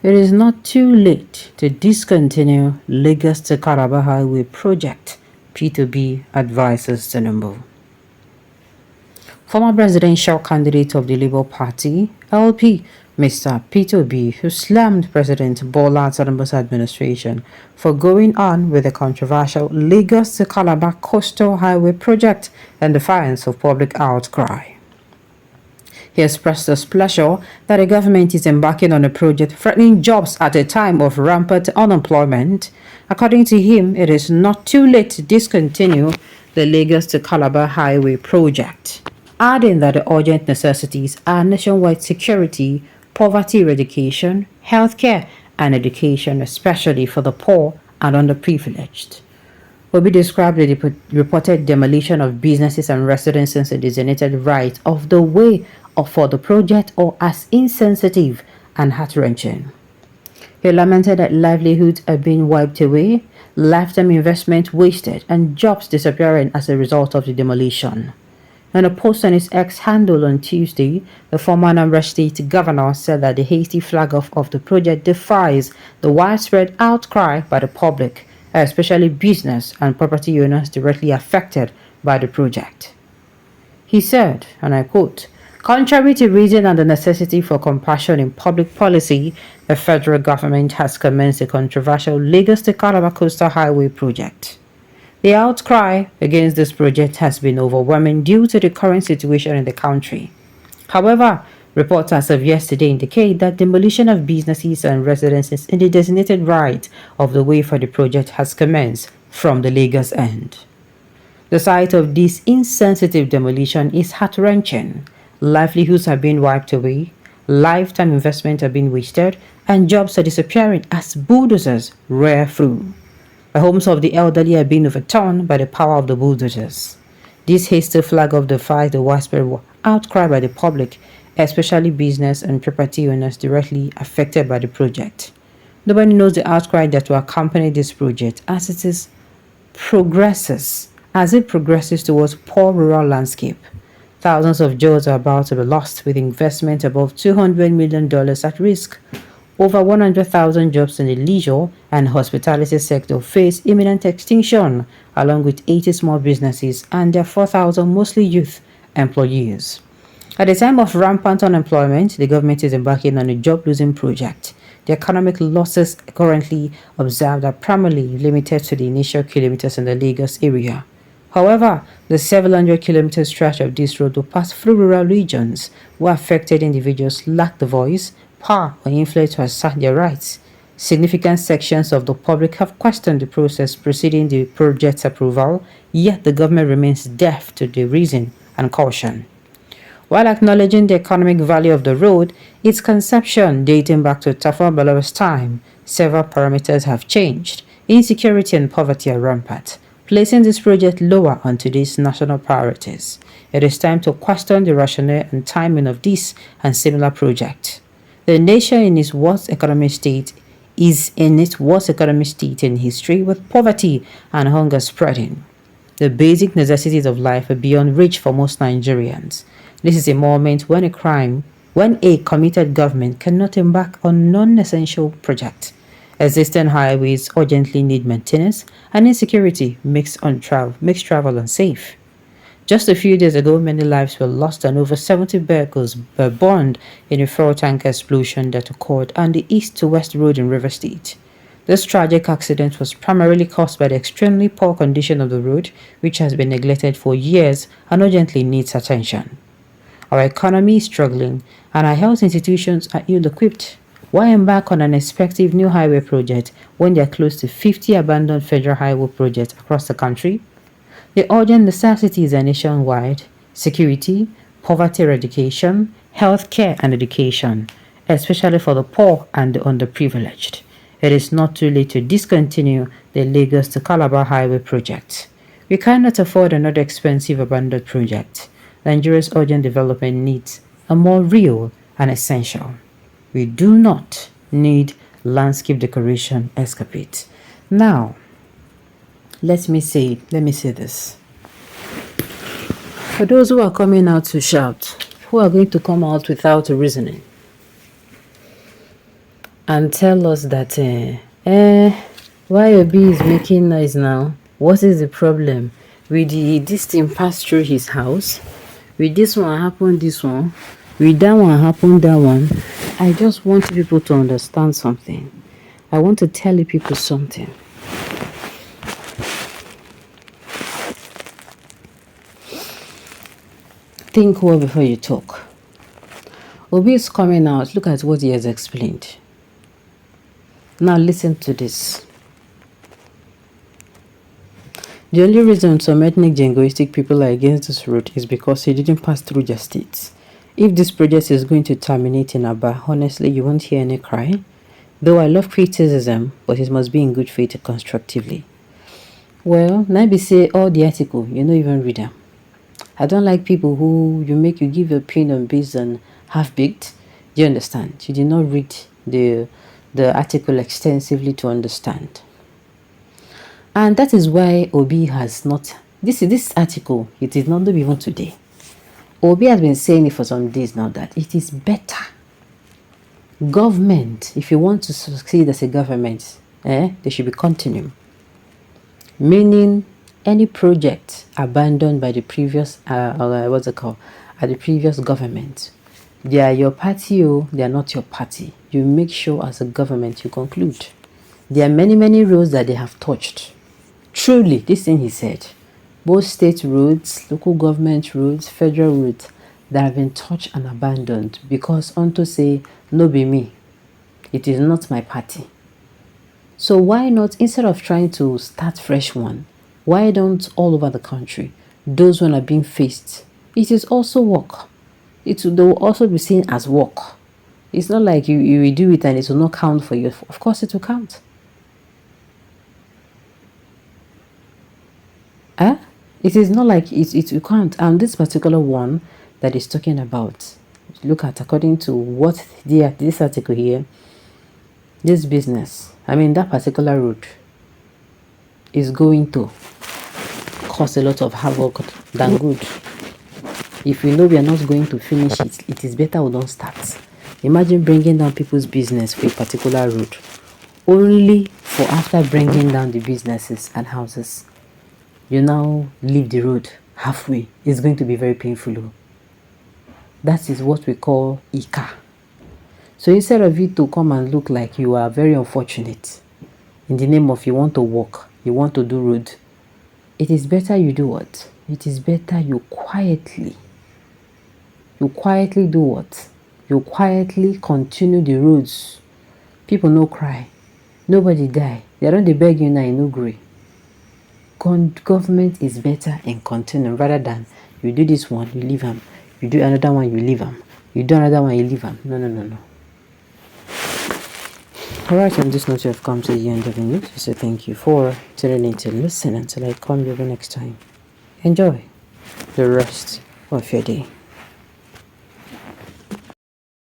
It is not too late to discontinue Lagos-Calabar Highway project, P2B advises Tinubu. Former presidential candidate of the Labour Party, LP, Mr. P2B, who slammed President Bola Tinubu's administration for going on with the controversial Lagos-Calabar Coastal Highway project in defiance of public outcry. He expressed displeasure that the government is embarking on a project threatening jobs at a time of rampant unemployment. According to him, it is not too late to discontinue the Lagos-Calabar Highway project, adding that the urgent necessities are nationwide security, poverty eradication, healthcare, and education, especially for the poor and underprivileged. Obi described the reported demolition of businesses and residences in the designated right of the way for the project or as insensitive and heart-wrenching. He lamented that livelihoods are being wiped away, lifetime investment wasted, and jobs disappearing as a result of the demolition. In a post on his X handle on Tuesday, the former Anambra State governor said that the hasty flag-off of the project defies the widespread outcry by the public, especially business and property owners directly affected by the project. He said, and I quote, "Contrary to reason and the necessity for compassion in public policy, the federal government has commenced a controversial Lagos-Calabar Coastal Highway project. The outcry against this project has been overwhelming due to the current situation in the country. However, reports as of yesterday indicate that demolition of businesses and residences in the designated right of the way for the project has commenced from the Lagos end. The sight of this insensitive demolition is heart-wrenching. Livelihoods are being wiped away, lifetime investment are being wasted, and jobs are disappearing as bulldozers rear through. The homes of the elderly are being overturned by the power of the bulldozers. This hasty flag-off defies the widespread outcry by the public, especially business and property owners directly affected by the project. Nobody knows the outcry that will accompany this project as it progresses towards poor rural landscape. Thousands of jobs are about to be lost, with investment above $200 million at risk. Over 100,000 jobs in the leisure and hospitality sector face imminent extinction, along with 80 small businesses and their 4,000 mostly youth employees. At a time of rampant unemployment, the government is embarking on a job-losing project. The economic losses currently observed are primarily limited to the initial kilometers in the Lagos area. However, the 700-kilometer stretch of this road will pass through rural regions where affected individuals lack the voice, power, or influence to assert their rights. Significant sections of the public have questioned the process preceding the project's approval, yet the government remains deaf to the reason and caution. While acknowledging the economic value of the road, its conception dating back to Tafawa Balewa's time, several parameters have changed. Insecurity and poverty are rampant, placing this project lower on today's national priorities. It is time to question the rationale and timing of this and similar projects. The nation in its worst economic state is in its worst economic state in history, with poverty and hunger spreading. The basic necessities of life are beyond reach for most Nigerians. This is a moment when a committed government cannot embark on non-essential projects. Existing highways urgently need maintenance, and insecurity makes travel unsafe. Just a few days ago, many lives were lost and over 70 vehicles were burned in a fuel tanker explosion that occurred on the east to west road in River State. This tragic accident was primarily caused by the extremely poor condition of the road, which has been neglected for years and urgently needs attention. Our economy is struggling, and our health institutions are ill-equipped. Why embark on an expected new highway project when there are close to 50 abandoned federal highway projects across the country? The urgent necessities are nationwide: security, poverty eradication, health care, and education, especially for the poor and the underprivileged. It is not too late to discontinue the Lagos-Calabar Highway project. We cannot afford another expensive abandoned project. Nigeria's urgent development needs are more real and essential. We do not need landscape decoration escapades. Now, let me say this. For those who are coming out to shout, who are going to come out without reasoning, and tell us that why Obi is making noise now? What is the problem? Will this thing pass through his house? Will this one happen this one? Will that one happen that one? I just want people to understand something. I want to tell you people something. Think well before you talk. Obi is coming out. Look at what he has explained. Now listen to this. The only reason some ethnic jingoistic people are against this route is because it didn't pass through their states. If this project is going to terminate in Aba, honestly, you won't hear any cry. Though I love criticism, but it must be in good faith and constructively. Well, maybe say all the article, you don't even read them. I don't like people who you give your opinion based on half-baked. Do you understand? You did not read the article extensively to understand. And that is why Obi has not, this article, it is not even today. Obi has been saying it for some days now that it is better. Government, if you want to succeed as a government, they should be continuing. Meaning, any project abandoned by the previous, the previous government, they are your party or they are not your party. You make sure as a government you conclude. There are many roads that they have touched. Truly, this thing he said, both state roads, local government roads, federal roads that have been touched and abandoned because unto say, no be me, it is not my party. So why not, instead of trying to start fresh one, why don't all over the country, those who are being faced, it is also work. They will also be seen as work. It's not like you will do it and it will not count for you. Of course it will count. It is not like it will count. And this particular one that is talking about, look at according to what this article here, this business, that particular route is going to cause a lot of havoc than good. If we know we are not going to finish it, it is better we don't start. Imagine bringing down people's business for a particular route, only for after bringing down the businesses and houses, you now leave the road halfway. It's going to be very painful. That is what we call Ika. So instead of it to come and look like you are very unfortunate, in the name of you want to walk, you want to do road, it is better you do what? It is better you quietly do what? You quietly continue the roads. People no cry. Nobody die. They don't beg you now, you no agree. Government is better in continuing rather than you do this one, you leave them. You do another one, you leave them. You do another one, you leave them. No. Alright, on this note, you have come to the end of the news. So thank you for tuning in to listen until I come here the next time. Enjoy the rest of your day.